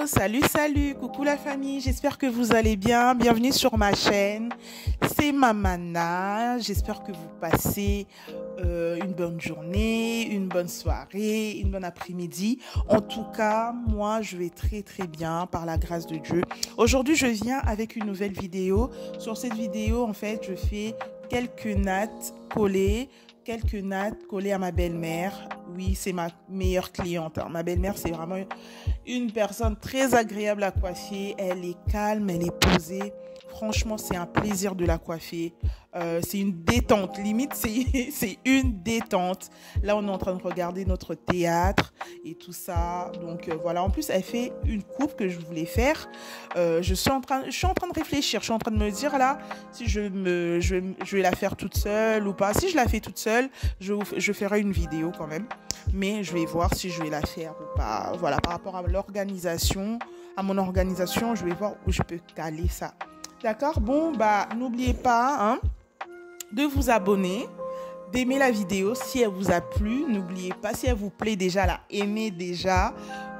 Salut, coucou la famille, j'espère que vous allez bien, bienvenue sur ma chaîne, c'est Mamana, j'espère que vous passez une bonne journée, une bonne soirée, une bonne après-midi. En tout cas, moi je vais très bien par la grâce de Dieu. Aujourd'hui je viens avec une nouvelle vidéo. Sur cette vidéo en fait je fais quelques nattes collées à ma belle-mère. Oui, c'est ma meilleure cliente. Ma belle-mère, c'est vraiment une personne très agréable à coiffer. Elle est calme, elle est posée. Franchement, c'est un plaisir de la coiffer. C'est une détente. Limite, c'est une détente. Là, on est en train de regarder notre théâtre et tout ça. Donc, voilà. En plus, elle fait une coupe que je voulais faire. Je suis en train de réfléchir. Je suis en train de me dire, là, si je vais la faire toute seule ou pas. Si je la fais toute seule, je ferai une vidéo quand même. Mais je vais voir si je vais la faire ou pas. Voilà, par rapport à l'organisation, à mon organisation, je vais voir où je peux caler ça. D'accord? Bon, n'oubliez pas de vous abonner, d'aimer la vidéo si elle vous a plu. N'oubliez pas, si elle vous plaît déjà, aimez déjà.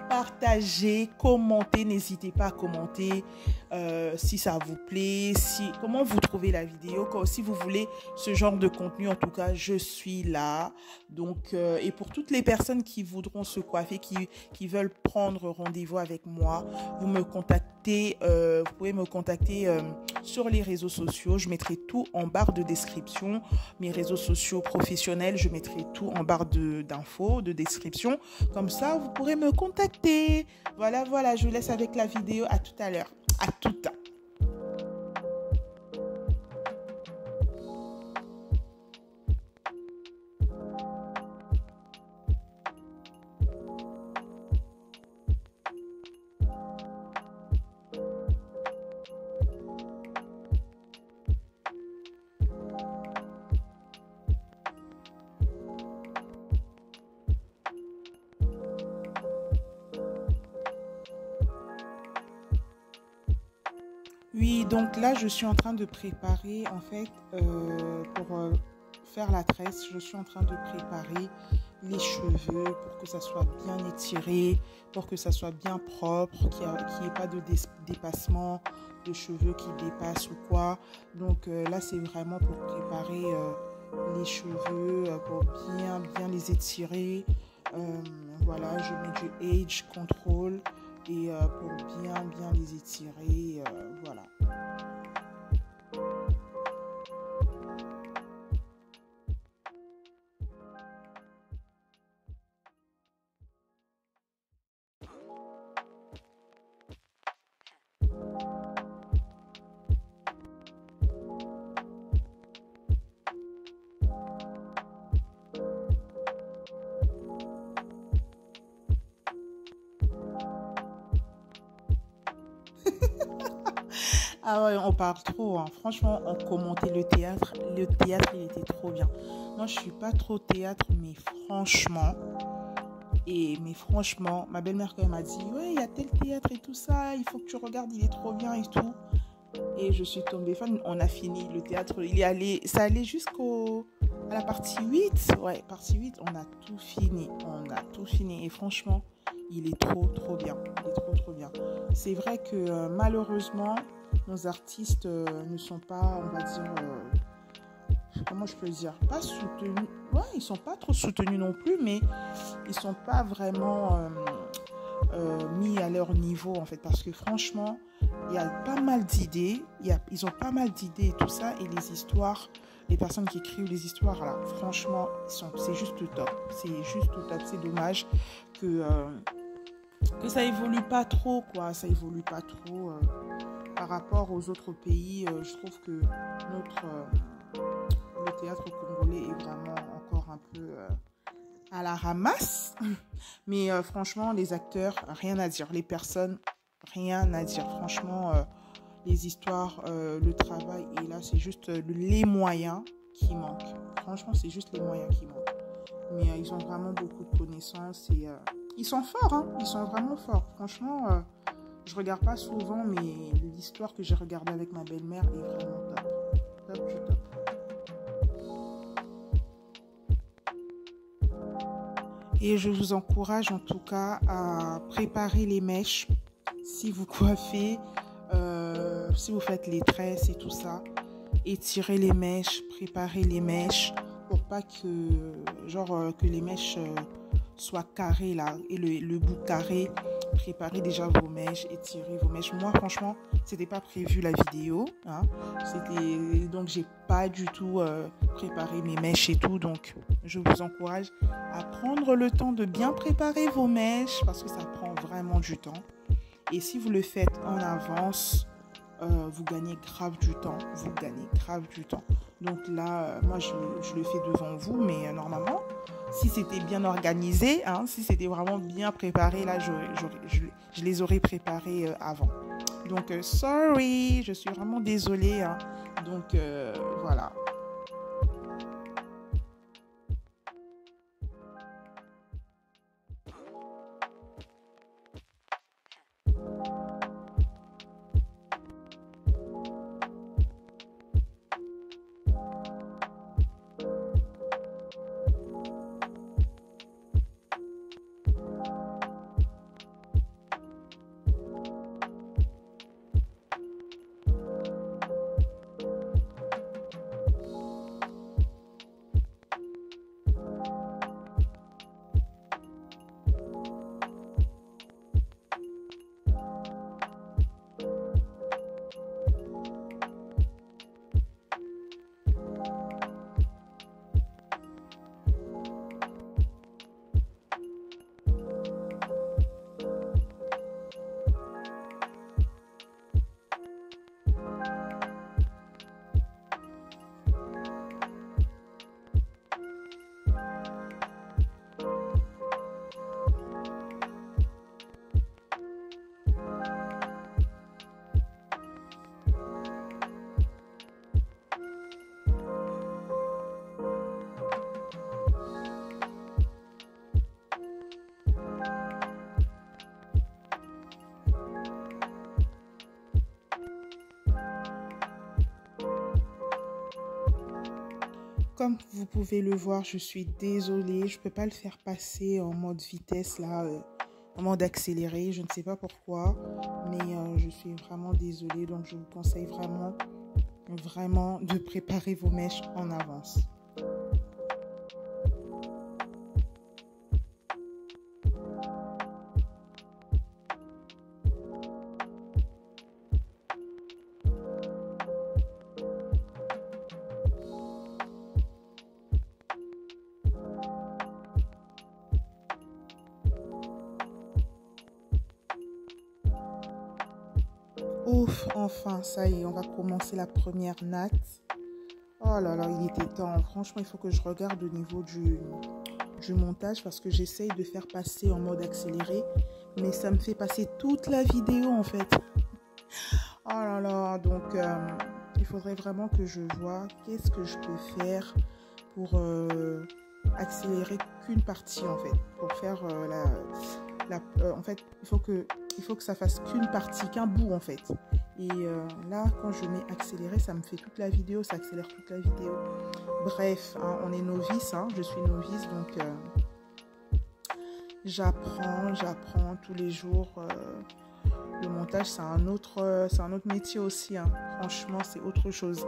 Partagez, commentez, n'hésitez pas à commenter si ça vous plaît, comment vous trouvez la vidéo, si vous voulez ce genre de contenu, en tout cas, je suis là. Donc, et pour toutes les personnes qui voudront se coiffer, qui veulent prendre rendez-vous avec moi, vous pouvez me contacter sur les réseaux sociaux. Je mettrai tout en barre de description. Mes réseaux sociaux professionnels, je mettrai tout en barre d'infos, de description. Comme ça, vous pourrez me contacter. Voilà, je vous laisse avec la vidéo. À tout à l'heure. À tout à l'heure. Oui, donc là, je suis en train de préparer, en fait, pour faire la tresse, je suis en train de préparer les cheveux pour que ça soit bien étiré, pour que ça soit bien propre, qu'il n'y ait pas de dépassement de cheveux qui dépassent ou quoi. Donc là, c'est vraiment pour préparer les cheveux, pour bien les étirer. Voilà, je mets du Age Control. Et pour bien les étirer, voilà. Ah ouais, on parle trop, hein. Franchement, on commentait le théâtre. Le théâtre, il était trop bien. Non, je suis pas trop théâtre, mais franchement, ma belle-mère quand elle m'a dit, ouais, il y a tel théâtre et tout ça, il faut que tu regardes, il est trop bien et tout. Et je suis tombée fan. On a fini le théâtre. Ça allait à la partie 8. Ouais, partie 8, on a tout fini. Et franchement, il est trop bien. Il est trop bien. C'est vrai que malheureusement, nos artistes ne sont pas, on va dire, comment je peux dire, pas soutenus. Ouais, ils sont pas trop soutenus non plus, mais ils sont pas vraiment mis à leur niveau, en fait, parce que franchement, il y a pas mal d'idées, ils ont pas mal d'idées et tout ça, et les personnes qui écrivent les histoires, là, franchement, c'est juste top. C'est dommage que ça évolue pas trop, quoi. Ça évolue pas trop par rapport aux autres pays. Je trouve que le théâtre congolais est vraiment encore un peu à la ramasse. Mais franchement, les acteurs, rien à dire. Les personnes, rien à dire. Franchement, les histoires, le travail, et là, c'est juste les moyens qui manquent. Franchement, c'est juste les moyens qui manquent. Mais ils ont vraiment beaucoup de connaissances et ils sont forts, hein. Ils sont vraiment forts. Franchement, je regarde pas souvent, mais l'histoire que j'ai regardée avec ma belle-mère est vraiment top. Top du top. Et je vous encourage en tout cas à préparer les mèches si vous coiffez, si vous faites les tresses et tout ça, étirez les mèches, préparez les mèches pour pas que, que les mèches soient carrées là, et le bout carré. Préparez déjà vos mèches, étirez vos mèches. Moi, franchement, c'était pas prévu la vidéo, hein. Donc j'ai pas du tout préparé mes mèches et tout. Donc, je vous encourage à prendre le temps de bien préparer vos mèches parce que ça prend vraiment du temps. Et si vous le faites en avance, vous gagnez grave du temps. Vous gagnez grave du temps. Donc là, moi, je le fais devant vous, mais normalement, si c'était bien organisé, hein, si c'était vraiment bien préparé, là, je les aurais préparés avant. Donc, sorry, je suis vraiment désolée, hein. Donc, voilà. Comme vous pouvez le voir, je suis désolée. Je ne peux pas le faire passer en mode vitesse, là, en mode accéléré. Je ne sais pas pourquoi, mais je suis vraiment désolée. Donc, je vous conseille vraiment de préparer vos mèches en avance. Ouf, enfin, ça y est, on va commencer la première natte. Oh là là, il était temps. Franchement, il faut que je regarde au niveau du montage parce que j'essaye de faire passer en mode accéléré, mais ça me fait passer toute la vidéo en fait. Oh là là, donc il faudrait vraiment que je vois qu'est-ce que je peux faire pour accélérer qu'une partie en fait. Pour faire en fait, il faut que ça fasse qu'une partie, qu'un bout en fait. Et là, quand je mets accélérer, ça me fait toute la vidéo, ça accélère toute la vidéo. Bref, hein, on est novice, hein, je suis novice, donc j'apprends tous les jours. Le montage, c'est un autre métier aussi, hein. Franchement, c'est autre chose.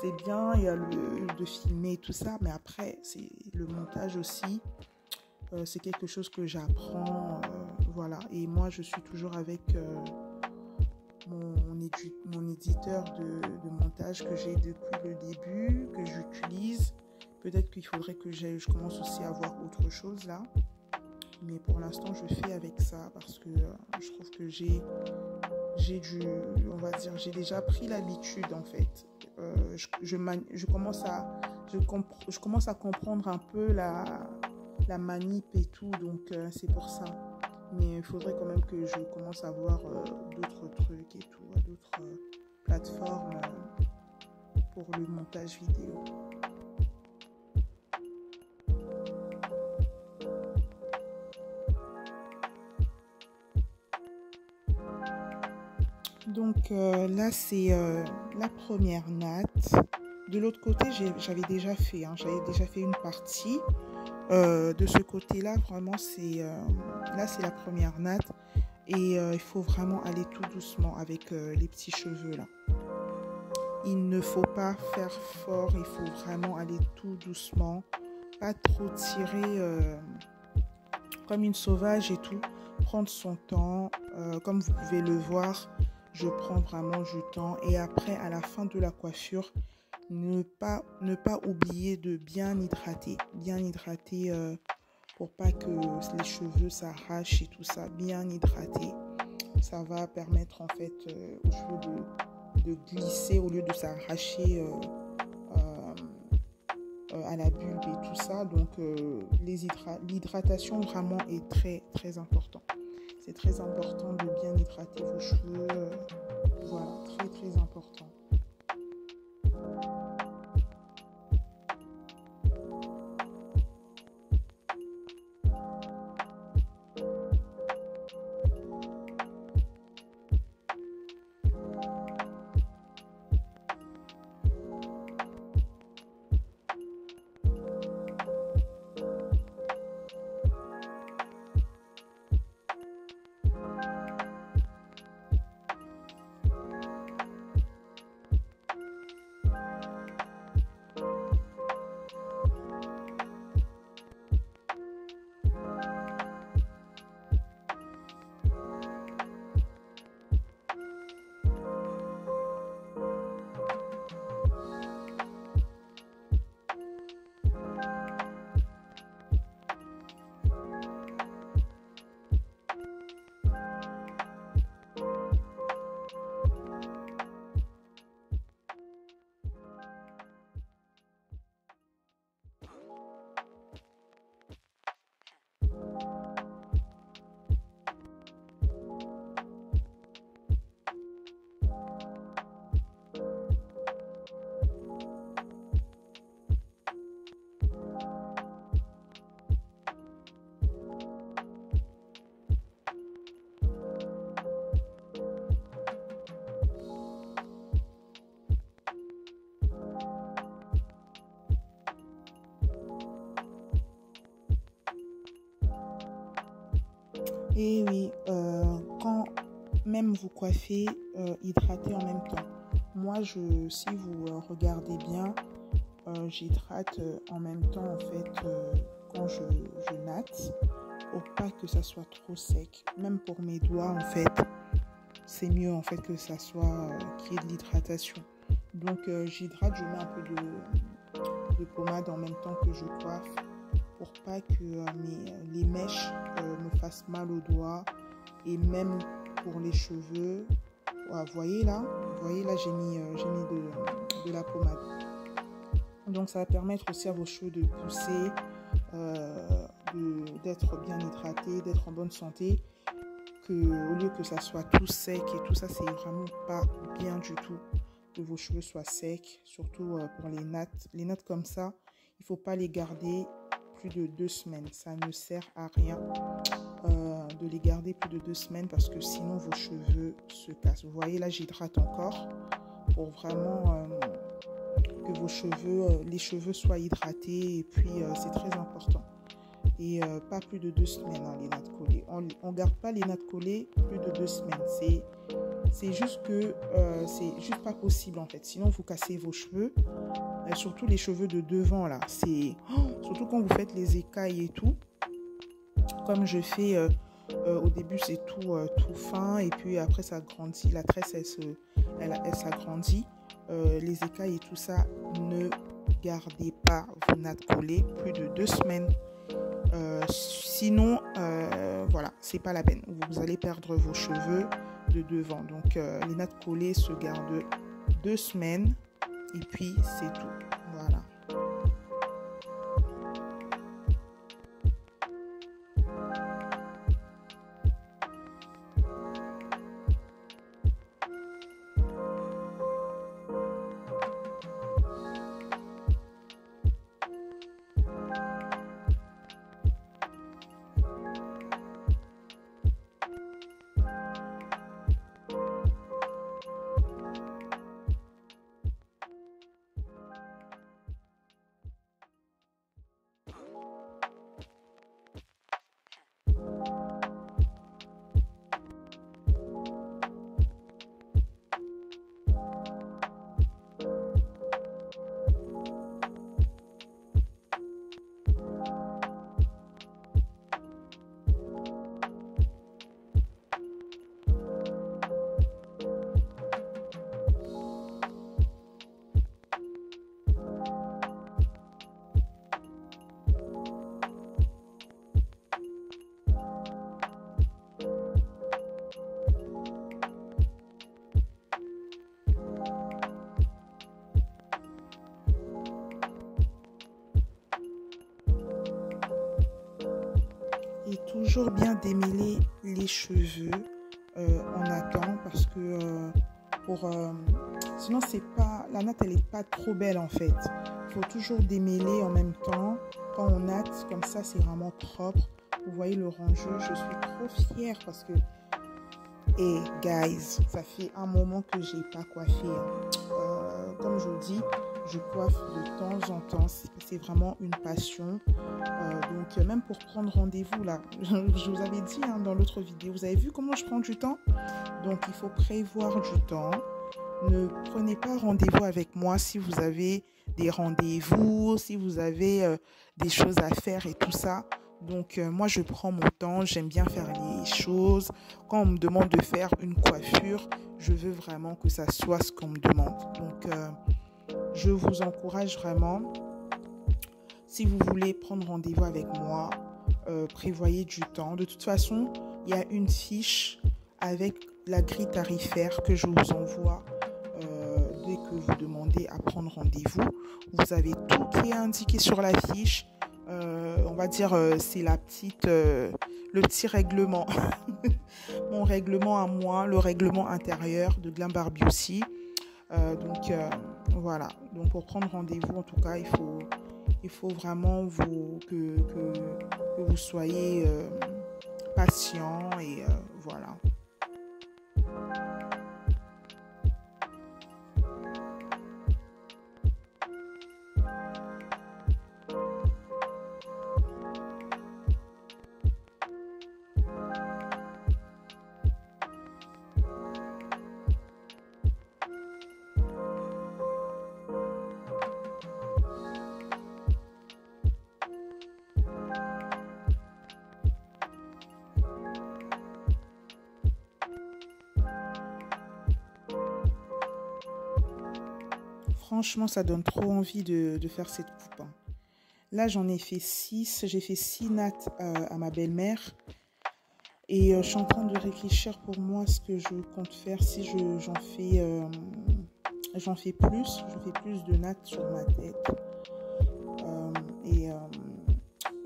C'est bien, il y a de filmer et tout ça, mais après, c'est le montage aussi. C'est quelque chose que j'apprends, voilà. Et moi, je suis toujours avec mon éditeur de montage que j'ai depuis le début, que j'utilise. Peut-être qu'il faudrait que je commence aussi à voir autre chose là. Mais pour l'instant, je fais avec ça parce que je trouve que j'ai déjà pris l'habitude en fait. Je commence à comprendre un peu la manip et tout, donc c'est pour ça. Mais il faudrait quand même que je commence à voir d'autres trucs et tout, d'autres plateformes pour le montage vidéo. Donc là, c'est la première natte. De l'autre côté, j'avais déjà fait une partie. De ce côté-là, vraiment, là, c'est la première natte. Et il faut vraiment aller tout doucement avec les petits cheveux là. Il ne faut pas faire fort, il faut vraiment aller tout doucement. Pas trop tirer comme une sauvage et tout. Prendre son temps. Comme vous pouvez le voir, je prends vraiment du temps. Et après, à la fin de la coiffure, ne pas oublier de bien hydrater. Bien hydrater pour pas que les cheveux s'arrachent et tout ça. Bien hydrater. Ça va permettre en fait aux cheveux de glisser au lieu de s'arracher à la bulbe et tout ça. Donc l'hydratation vraiment est très très important. C'est très important de bien hydrater vos cheveux. Voilà, très très important. Et oui, quand même vous coiffez, hydratez en même temps. Moi, si vous regardez bien, j'hydrate en même temps en fait quand je natte pour pas que ça soit trop sec. Même pour mes doigts en fait, c'est mieux en fait que ça soit qu'il y ait de l'hydratation. Donc j'hydrate, je mets un peu de pommade en même temps que je coiffe pour pas que les mèches me fassent mal aux doigts et même pour les cheveux. Ouais, vous voyez là, j'ai mis de la pommade. Donc ça va permettre aussi à vos cheveux de pousser, d'être bien hydratés, d'être en bonne santé, au lieu que ça soit tout sec et tout ça, c'est vraiment pas bien du tout que vos cheveux soient secs, surtout pour les nattes. Les nattes comme ça, il faut pas les garder plus de 2 semaines. Ça ne sert à rien de les garder plus de 2 semaines parce que sinon vos cheveux se cassent. Vous voyez là, j'hydrate encore pour vraiment que vos cheveux, les cheveux soient hydratés et puis c'est très important. Et pas plus de 2 semaines les nattes collées. On garde pas les nattes collées plus de 2 semaines. C'est juste que c'est juste pas possible en fait. Sinon vous cassez vos cheveux, surtout les cheveux de devant là. Surtout quand vous faites les écailles et tout. Comme je fais au début c'est tout fin et puis après ça grandit. La tresse elle s'agrandit. Les écailles et tout ça, ne gardez pas vos nattes collées plus de 2 semaines. Sinon, voilà, c'est pas la peine. Vous allez perdre vos cheveux de devant. Donc, les nattes collées se gardent 2 semaines et puis c'est tout. Voilà. toujours bien démêler les cheveux en natte parce que pour sinon c'est pas la natte, elle est pas trop belle en fait. Il faut toujours démêler en même temps quand on natte, comme ça c'est vraiment propre. Vous voyez le rangeux, je suis trop fière parce que guys, ça fait un moment que j'ai pas coiffé. Comme je vous dis, je coiffe de temps en temps. C'est vraiment une passion. Donc même pour prendre rendez-vous là, je vous avais dit dans l'autre vidéo, vous avez vu comment je prends du temps? Donc il faut prévoir du temps. Ne prenez pas rendez-vous avec moi si vous avez des rendez-vous, si vous avez des choses à faire et tout ça. Donc moi je prends mon temps, j'aime bien faire les choses. Quand on me demande de faire une coiffure, je veux vraiment que ça soit ce qu'on me demande. Donc je vous encourage vraiment, si vous voulez prendre rendez-vous avec moi, prévoyez du temps. De toute façon, il y a une fiche avec la grille tarifaire que je vous envoie dès que vous demandez à prendre rendez-vous. Vous avez tout qui est indiqué sur la fiche. On va dire c'est la petite le petit règlement mon règlement à moi, le règlement intérieur de Glam Bar Beauty. Donc voilà, donc pour prendre rendez-vous en tout cas il faut vraiment que vous soyez patient et voilà. Franchement, ça donne trop envie de faire cette coupe. Là, j'en ai fait 6. J'ai fait 6 nattes à ma belle-mère. Et je suis en train de réfléchir pour moi ce que je compte faire. Si j'en fais plus. Je fais plus de nattes sur ma tête.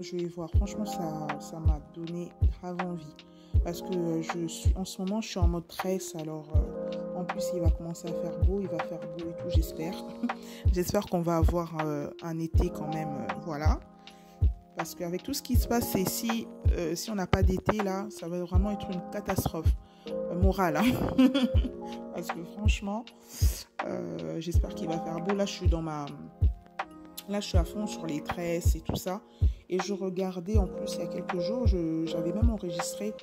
Je vais voir. Franchement, ça m'a donné grave envie. Parce que en ce moment, je suis en mode tresse. Alors, en plus, il va commencer à faire beau. Il va faire beau et tout, j'espère. J'espère qu'on va avoir un été quand même. Voilà. Parce qu'avec tout ce qui se passe, si on n'a pas d'été, là, ça va vraiment être une catastrophe morale. Parce que franchement, j'espère qu'il va faire beau. Là, je suis à fond sur les tresses et tout ça. Et je regardais, en plus, il y a quelques jours, j'avais même enregistré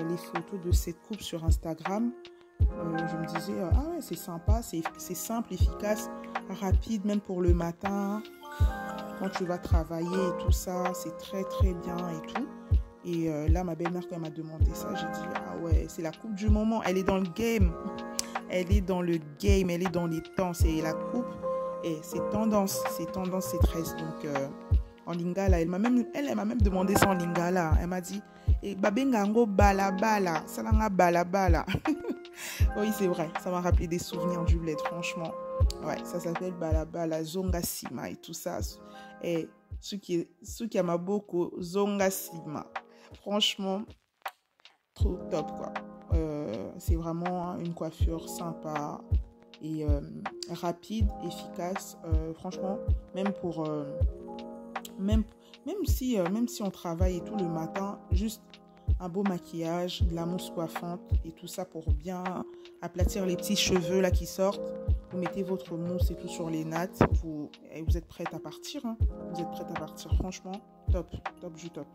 les photos de cette coupe sur Instagram. Je me disais, ah ouais, c'est sympa, c'est simple, efficace, rapide, même pour le matin, quand tu vas travailler et tout ça, c'est très très bien et tout. Et là, ma belle-mère, quand elle m'a demandé ça, j'ai dit, ah ouais, c'est la coupe du moment, elle est dans le game. Elle est dans le game, elle est dans les temps, c'est la coupe. Et c'est tendance, c'est tresses. Donc, en lingala, elle m'a même demandé ça en lingala. Elle m'a dit, babengango balabala, salanga balabala. Oui, c'est vrai, ça m'a rappelé des souvenirs du bled, franchement. Ouais, ça s'appelle balabala, zonga sima et tout ça. Et ce qui a beaucoup, zonga sima. Franchement, trop top, quoi. C'est vraiment une coiffure sympa et rapide, efficace. Franchement, même pour même si on travaille et tout le matin, juste un beau maquillage, de la mousse coiffante et tout ça pour bien aplatir les petits cheveux là qui sortent. Vous mettez votre mousse et tout sur les nattes, vous êtes prête à partir. Vous êtes prête à partir, franchement, top du top.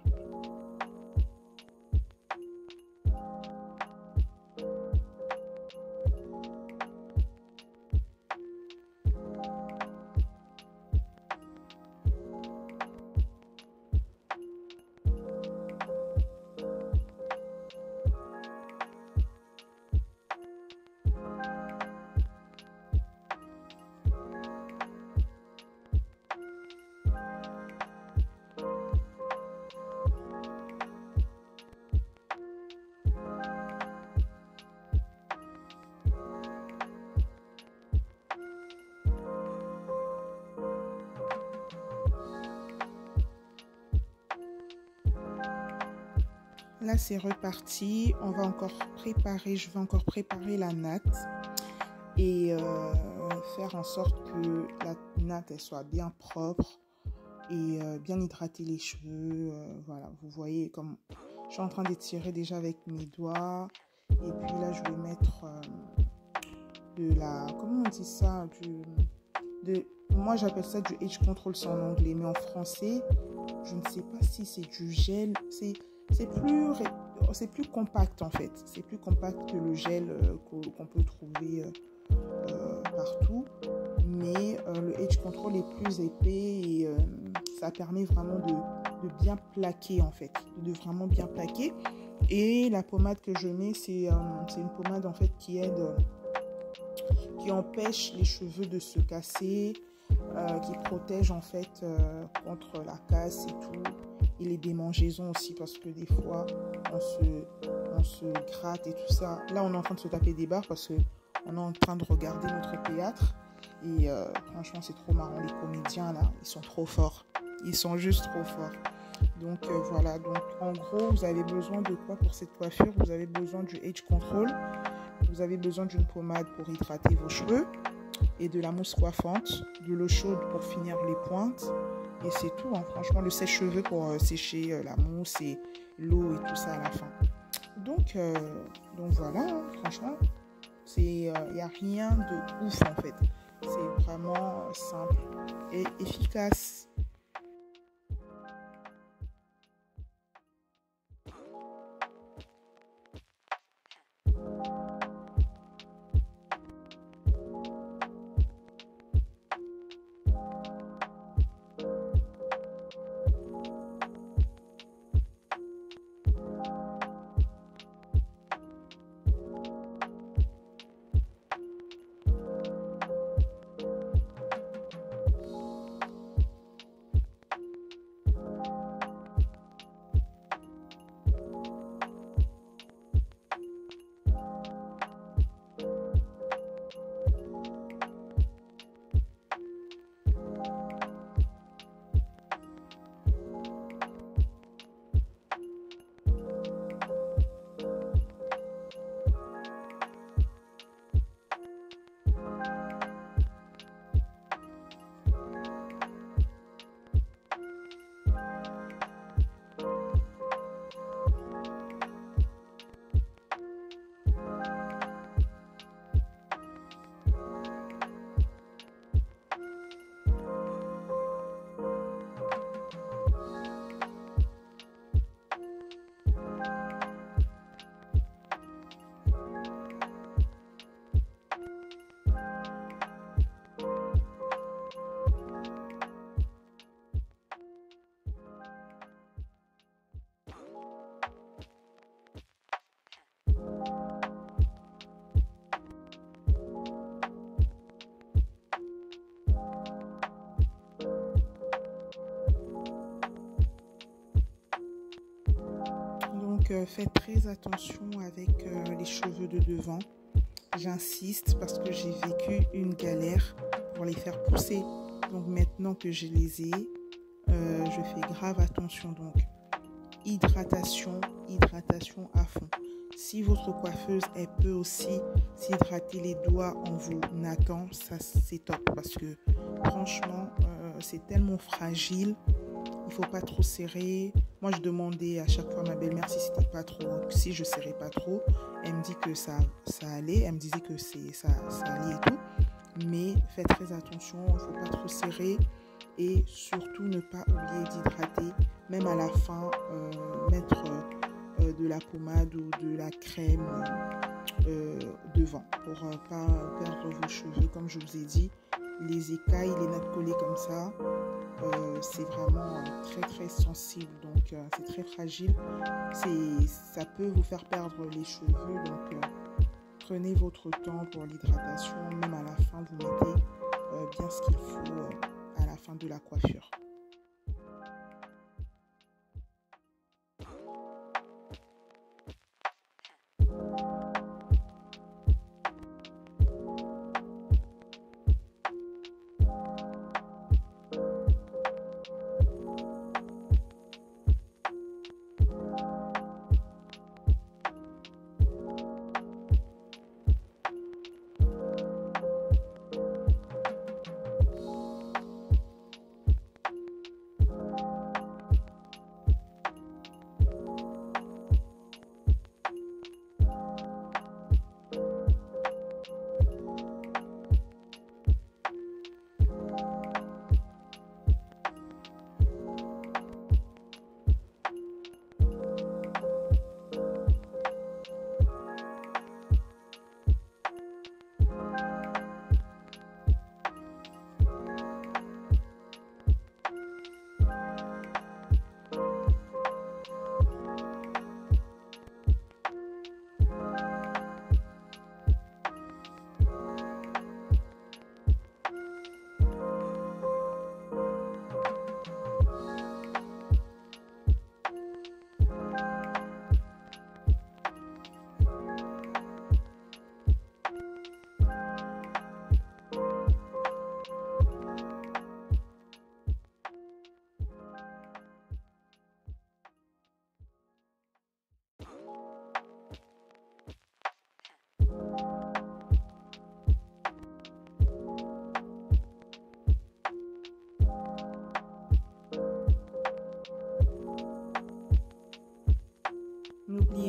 Là, c'est reparti. On va encore préparer, je vais encore préparer la natte et faire en sorte que la natte elle soit bien propre et bien hydrater les cheveux. Voilà, vous voyez comme je suis en train d'étirer déjà avec mes doigts. Et puis là, je vais mettre de la... Comment on dit ça moi, j'appelle ça du Age Control, c'est en anglais. Mais en français, je ne sais pas si c'est du gel. C'est plus compact, en fait. C'est plus compact que le gel qu'on peut trouver partout. Mais le Age Control est plus épais et ça permet vraiment de bien plaquer, en fait. De vraiment bien plaquer. Et la pommade que je mets, c'est une pommade, en fait, qui aide... qui empêche les cheveux de se casser, qui protège en fait contre la casse et tout, et les démangeaisons aussi, parce que des fois on se gratte et tout ça. Là on est en train de se taper des barres parce que on est en train de regarder notre théâtre et franchement c'est trop marrant, les comédiens là, ils sont trop forts, ils sont juste trop forts. Donc voilà, donc en gros vous avez besoin de quoi pour cette coiffure? Vous avez besoin du Age Control. Vous avez besoin d'une pommade pour hydrater vos cheveux et de la mousse coiffante, de l'eau chaude pour finir les pointes. Et c'est tout, hein. Franchement, le sèche-cheveux pour sécher la mousse et l'eau et tout ça à la fin. Donc voilà, hein. Franchement, il n'y a rien de ouf en fait. C'est vraiment simple et efficace. Donc faites très attention avec les cheveux de devant. J'insiste parce que j'ai vécu une galère pour les faire pousser. Donc maintenant que je les ai, je fais grave attention. Donc hydratation à fond. Si votre coiffeuse, elle peut aussi s'hydrater les doigts en vous nattant, ça c'est top parce que franchement, c'est tellement fragile. Il faut pas trop serrer. Moi, je demandais à chaque fois à ma belle-mère si c'était pas trop, si je serrais pas trop. Elle me dit que ça allait. Elle me disait que ça allait et tout. Mais faites très attention. Il faut pas trop serrer et surtout ne pas oublier d'hydrater. Même à la fin, mettre de la pommade ou de la crème devant pour pas perdre vos cheveux. Comme je vous ai dit, les écailles, les nattes collées comme ça. C'est vraiment très très sensible, donc c'est très fragile, ça peut vous faire perdre les cheveux, donc prenez votre temps pour l'hydratation. Même à la fin vous mettez bien ce qu'il faut à la fin de la coiffure.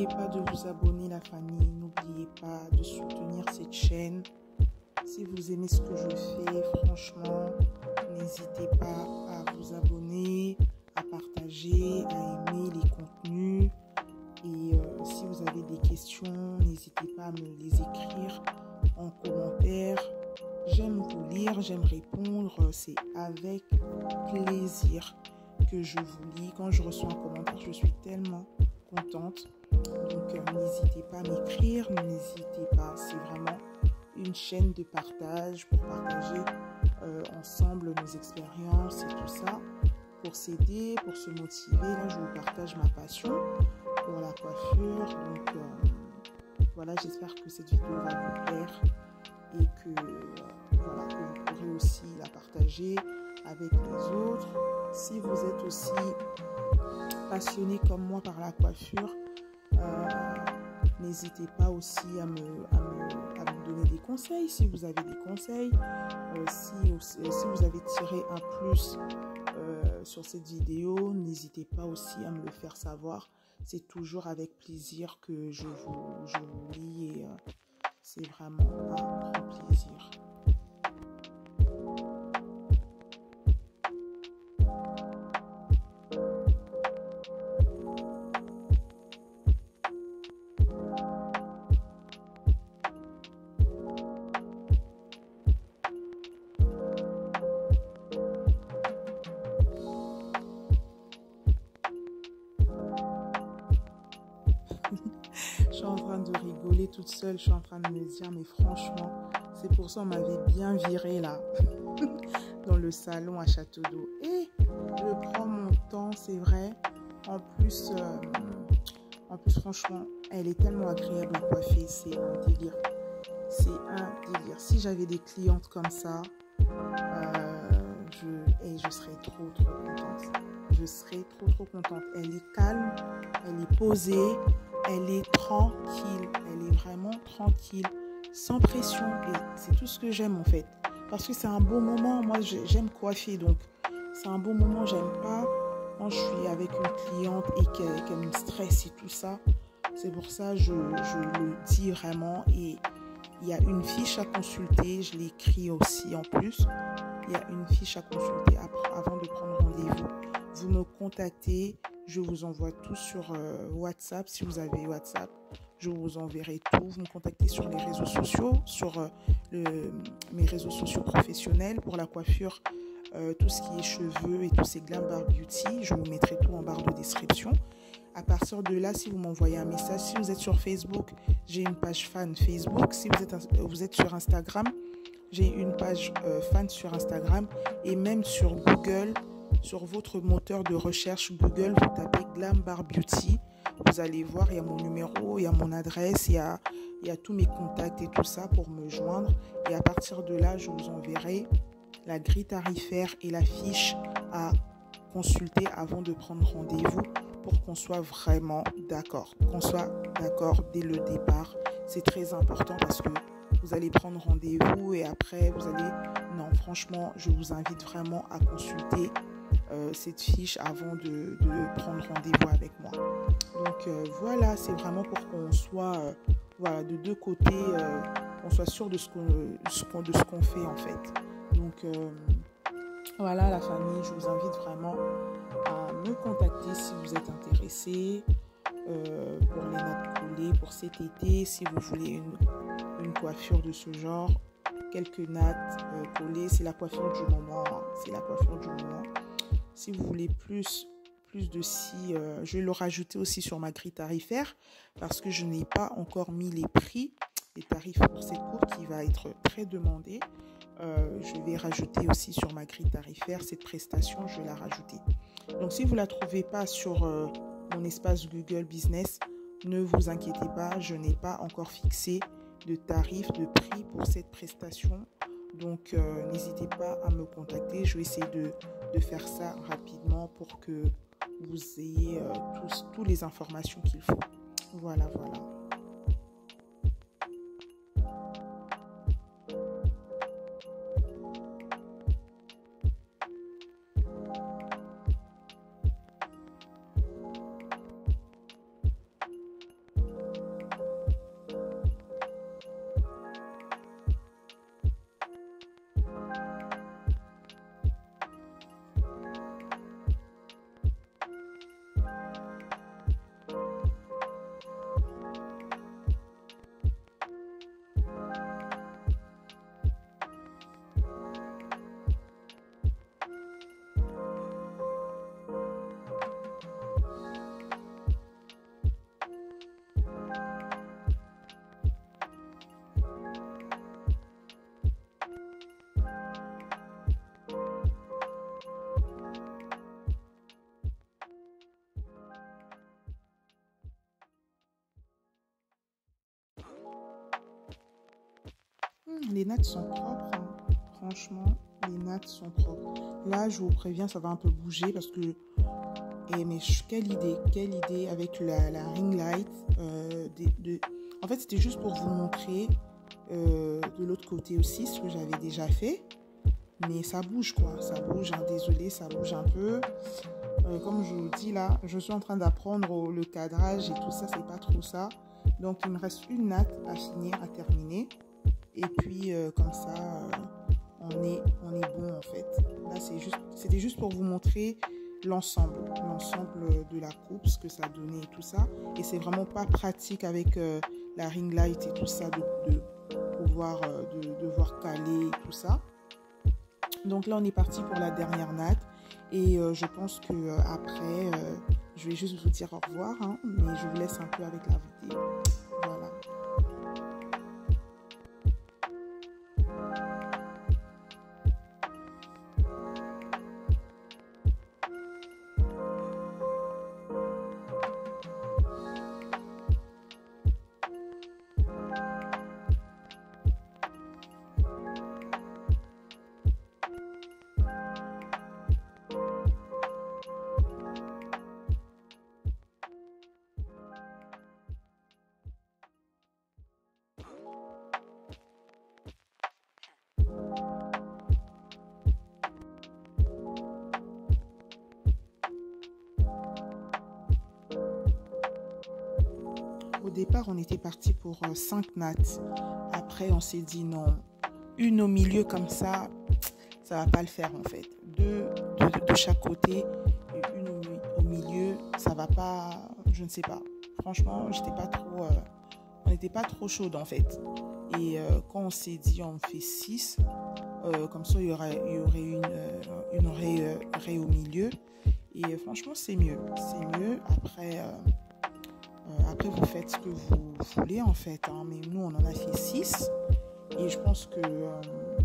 pas de vous abonner, la famille. N'oubliez pas de soutenir cette chaîne. Si vous aimez ce que je fais, franchement, n'hésitez pas à vous abonner, à partager, à aimer les contenus. Et si vous avez des questions, n'hésitez pas à me les écrire en commentaire. J'aime vous lire, j'aime répondre. C'est avec plaisir que je vous lis. Quand je reçois un commentaire, je suis tellement contente. Donc n'hésitez pas à m'écrire, n'hésitez pas. C'est vraiment une chaîne de partage pour partager ensemble nos expériences et tout ça, pour s'aider, pour se motiver. Là, je vous partage ma passion pour la coiffure. Donc voilà, j'espère que cette vidéo va vous plaire et que, voilà, que vous pourrez aussi la partager avec les autres. Si vous êtes aussi passionné comme moi par la coiffure, n'hésitez pas aussi à me donner des conseils si vous avez des conseils. Si vous avez tiré un plus sur cette vidéo, n'hésitez pas aussi à me le faire savoir. C'est toujours avec plaisir que je vous lis et c'est vraiment un grand plaisir. Je suis en train de rigoler toute seule, je suis en train de me dire, mais franchement, c'est pour ça qu'on m'avait bien virée là, dans le salon à Château d'Eau. Et je prends mon temps, c'est vrai. En plus, franchement, elle est tellement agréable à coiffer, c'est un délire. C'est un délire. Si j'avais des clientes comme ça, je serais trop contente. Je serais trop contente. Elle est calme, elle est posée, elle est tranquille, elle est vraiment tranquille, sans pression. Et c'est tout ce que j'aime en fait. Parce que c'est un beau moment. Moi, j'aime coiffer, donc c'est un beau moment. J'aime pas quand je suis avec une cliente et qu'elle me stresse et tout ça. C'est pour ça que je le dis vraiment. Et il y a une fiche à consulter. Je l'ai écrit aussi en plus. Il y a une fiche à consulter avant de prendre rendez-vous. Vous me contactez. Je vous envoie tout sur WhatsApp. Si vous avez WhatsApp, je vous enverrai tout. Vous me contactez sur les réseaux sociaux, sur mes réseaux sociaux professionnels pour la coiffure, tout ce qui est cheveux et tous ces Glam Bar Beauty. Je vous mettrai tout en barre de description. À partir de là, si vous m'envoyez un message, si vous êtes sur Facebook, j'ai une page fan Facebook. Si vous êtes sur Instagram, j'ai une page fan sur Instagram. Et même sur Google, sur votre moteur de recherche Google, vous tapez Glam Bar Beauty. Vous allez voir, il y a mon numéro, il y a mon adresse, il y a tous mes contacts et tout ça pour me joindre. Et à partir de là, je vous enverrai la grille tarifaire et la fiche à consulter avant de prendre rendez-vous pour qu'on soit vraiment d'accord. Qu'on soit d'accord dès le départ. C'est très important parce que vous allez prendre rendez-vous et après, vous allez... Non, franchement, je vous invite vraiment à consulter cette fiche avant de prendre rendez-vous avec moi. Donc voilà, c'est vraiment pour qu'on soit voilà, de deux côtés, on soit sûr de ce qu'on fait en fait. Donc voilà la famille, je vous invite vraiment à me contacter si vous êtes intéressé pour les nattes collées pour cet été. Si vous voulez une coiffure de ce genre, quelques nattes collées, c'est la coiffure du moment. C'est la coiffure du moment. Si vous voulez plus de si, je vais le rajouter aussi sur ma grille tarifaire parce que je n'ai pas encore mis les prix, les tarifs pour cette coupe qui va être très demandée. Je vais rajouter aussi sur ma grille tarifaire cette prestation, je vais la rajouter. Donc si vous ne la trouvez pas sur mon espace Google Business, ne vous inquiétez pas, je n'ai pas encore fixé de tarif, de prix pour cette prestation. Donc n'hésitez pas à me contacter, je vais essayer de faire ça rapidement pour que vous ayez toutes les informations qu'il faut. Voilà. Les nattes sont propres, hein. Franchement, les nattes sont propres. Là, je vous préviens, ça va un peu bouger parce que... mais quelle idée avec la ring light. En fait, c'était juste pour vous montrer de l'autre côté aussi ce que j'avais déjà fait. Mais ça bouge quoi, ça bouge, hein. Désolée, ça bouge un peu. Comme je vous dis là, je suis en train d'apprendre le cadrage et tout ça, c'est pas trop ça. Donc, il me reste une natte à finir, à terminer. Et puis, comme ça, on est bon en fait. Là, c'était juste pour vous montrer l'ensemble de la coupe, ce que ça donnait et tout ça. Et c'est vraiment pas pratique avec la ring light et tout ça, de pouvoir devoir caler et tout ça. Donc là, on est parti pour la dernière natte. Et je pense que après, je vais juste vous dire au revoir, hein, mais je vous laisse un peu avec la vidéo. Voilà. Au départ, on était parti pour 5 nattes. Après, on s'est dit non, une au milieu comme ça va pas le faire en fait. Deux de chaque côté et une au milieu, ça va pas, je ne sais pas. Franchement, on n'était pas trop chaude en fait. Et quand on s'est dit on fait 6, comme ça il y aurait une raie au milieu. Et franchement, c'est mieux. C'est mieux. Après, vous faites ce que vous voulez en fait, hein. Mais nous, on en a fait 6 et je pense que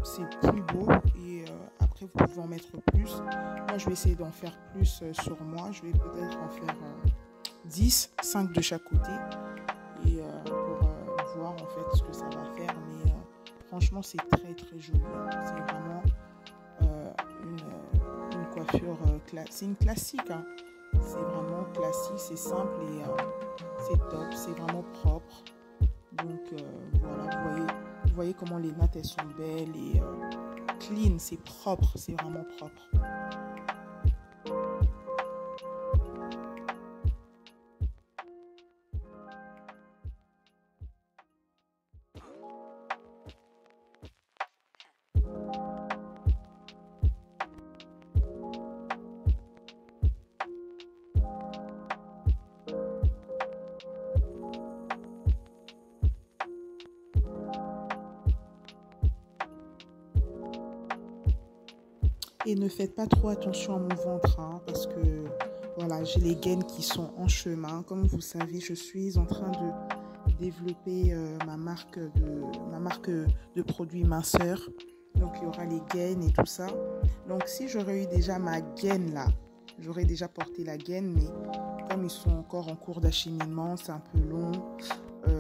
c'est plus beau. Et après, vous pouvez en mettre plus. Moi, je vais essayer d'en faire plus sur moi. Je vais peut-être en faire 10, 5 de chaque côté et pour voir en fait ce que ça va faire. Mais franchement, c'est très très joli. C'est vraiment une coiffure c'est une classique, hein. C'est vraiment classique, c'est simple et c'est top, c'est vraiment propre. Donc voilà, vous voyez comment les nattes elles sont belles et clean, c'est propre, c'est vraiment propre. Et ne faites pas trop attention à mon ventre, hein, parce que voilà, j'ai les gaines qui sont en chemin. Comme vous savez, je suis en train de développer ma marque de produits minceurs. Donc il y aura les gaines et tout ça. Donc si j'aurais eu déjà ma gaine là, j'aurais déjà porté la gaine, mais comme ils sont encore en cours d'acheminement, c'est un peu long.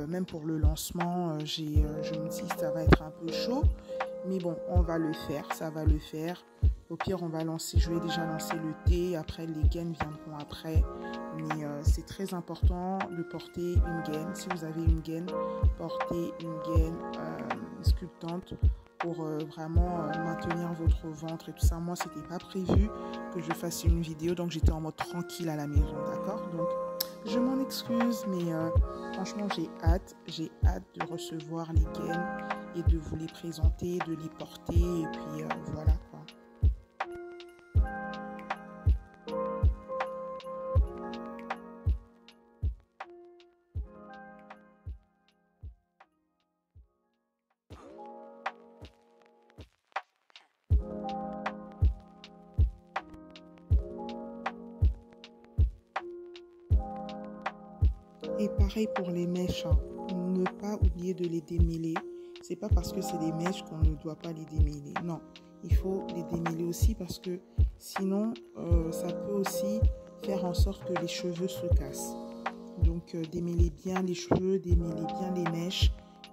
Même pour le lancement, je me dis que ça va être un peu chaud. Mais bon, on va le faire, ça va le faire. Au pire, je vais déjà lancer le thé. Après, les gaines viendront après. Mais c'est très important de porter une gaine. Si vous avez une gaine, portez une gaine sculptante pour vraiment maintenir votre ventre et tout ça. Moi, c'était pas prévu que je fasse une vidéo. Donc, j'étais en mode tranquille à la maison, d'accord? Donc, je m'en excuse. Mais franchement, j'ai hâte de recevoir les gaines et de vous les présenter, de les porter. Et puis, voilà quoi. Et pareil pour les mèches, hein. Ne pas oublier de les démêler. C'est pas parce que c'est des mèches qu'on ne doit pas les démêler. Non, il faut les démêler aussi parce que sinon, ça peut aussi faire en sorte que les cheveux se cassent. Donc, démêlez bien les cheveux, démêlez bien les mèches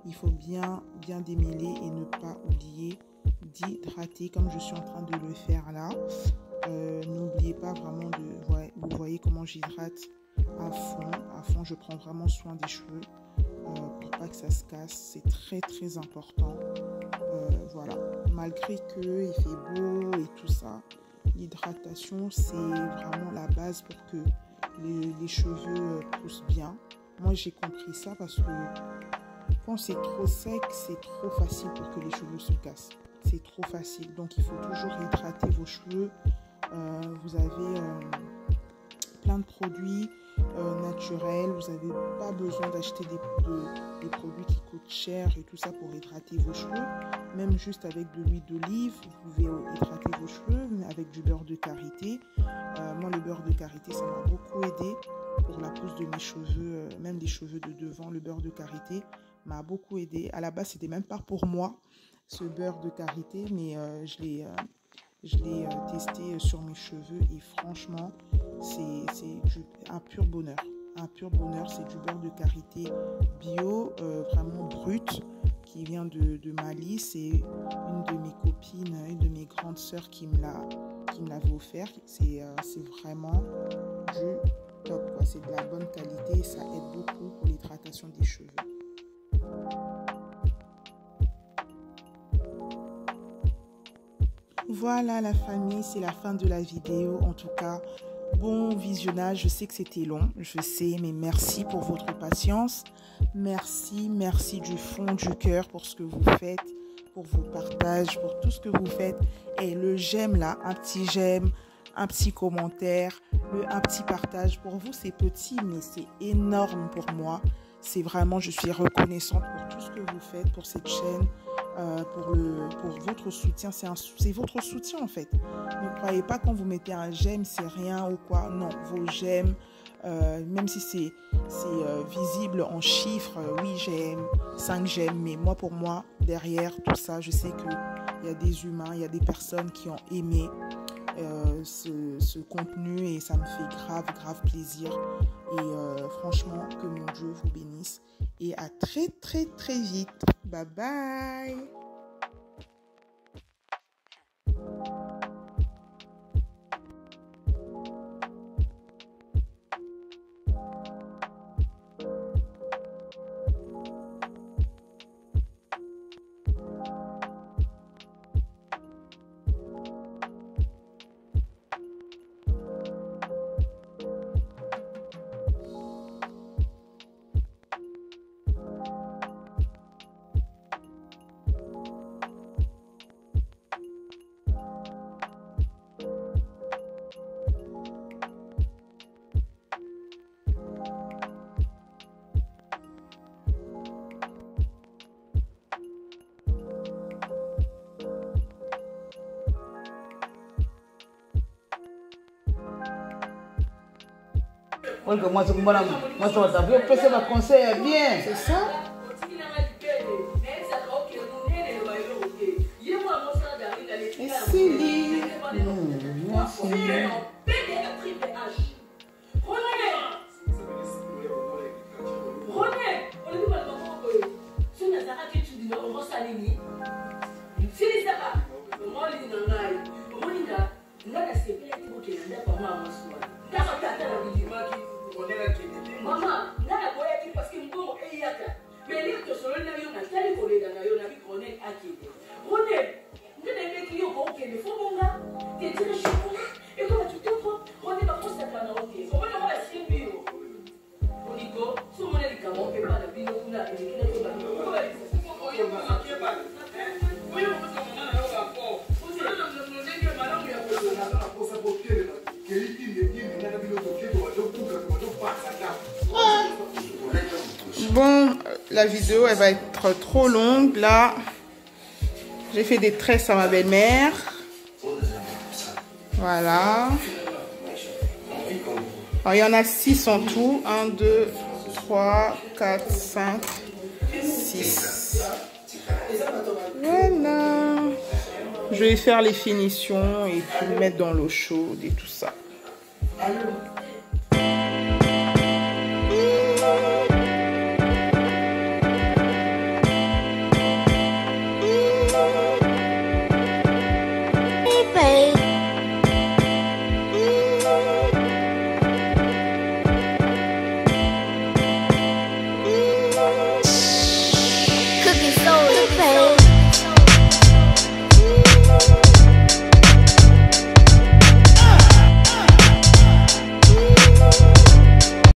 il faut bien démêler et ne pas oublier d'hydrater comme je suis en train de le faire là. N'oubliez pas vraiment vous voyez comment j'hydrate à fond, je prends vraiment soin des cheveux pour pas que ça se casse, c'est très important. Voilà, malgré que il fait beau et tout ça, l'hydratation c'est vraiment la base pour que les cheveux poussent bien. Moi j'ai compris ça parce que quand c'est trop sec, c'est trop facile pour que les cheveux se cassent. C'est trop facile, donc il faut toujours hydrater vos cheveux. Vous avez plein de produits naturels, vous n'avez pas besoin d'acheter des produits qui coûtent cher et tout ça pour hydrater vos cheveux. Même juste avec de l'huile d'olive, vous pouvez hydrater vos cheveux, avec du beurre de karité. Moi le beurre de karité ça m'a beaucoup aidé pour la pousse de mes cheveux, même les cheveux de devant. Le beurre de karité m'a beaucoup aidé. À la base c'était même pas pour moi ce beurre de karité, mais je l'ai testé sur mes cheveux et franchement c'est un pur bonheur. Un pur bonheur, c'est du beurre de karité bio, vraiment brut, qui vient de Mali. C'est une de mes copines, une de mes grandes sœurs qui me l'avait offert. C'est vraiment du top, quoi. C'est de la bonne qualité et ça aide beaucoup pour l'hydratation des cheveux. Voilà la famille, c'est la fin de la vidéo. En tout cas, bon visionnage. Je sais que c'était long, je sais, mais merci pour votre patience. Merci du fond du cœur pour ce que vous faites, pour vos partages, pour tout ce que vous faites. Et le j'aime là, un petit j'aime, un petit commentaire, un petit partage. Pour vous, c'est petit, mais c'est énorme pour moi. C'est vraiment, je suis reconnaissante pour tout ce que vous faites, pour cette chaîne. Pour votre soutien, c'est votre soutien en fait. Ne croyez pas quand vous mettez un j'aime c'est rien ou quoi. Non, vos j'aime, même si c'est visible en chiffres, oui j'aime, 5 j'aime, mais moi pour moi derrière tout ça, je sais qu'il y a des humains, il y a des personnes qui ont aimé ce contenu et ça me fait grave plaisir. Et franchement, que mon Dieu vous bénisse et à très vite. Bye bye. Moi, ça veut passer ma conseil bien. C'est ça? Et Silly. Merci. Bon, la vidéo elle va être trop longue là. J'ai fait des tresses à ma belle-mère. Voilà. Alors, il y en a 6 en tout. 1, 2, 3, 4, 5, 6. Voilà. Je vais faire les finitions et puis mettre dans l'eau chaude et tout ça.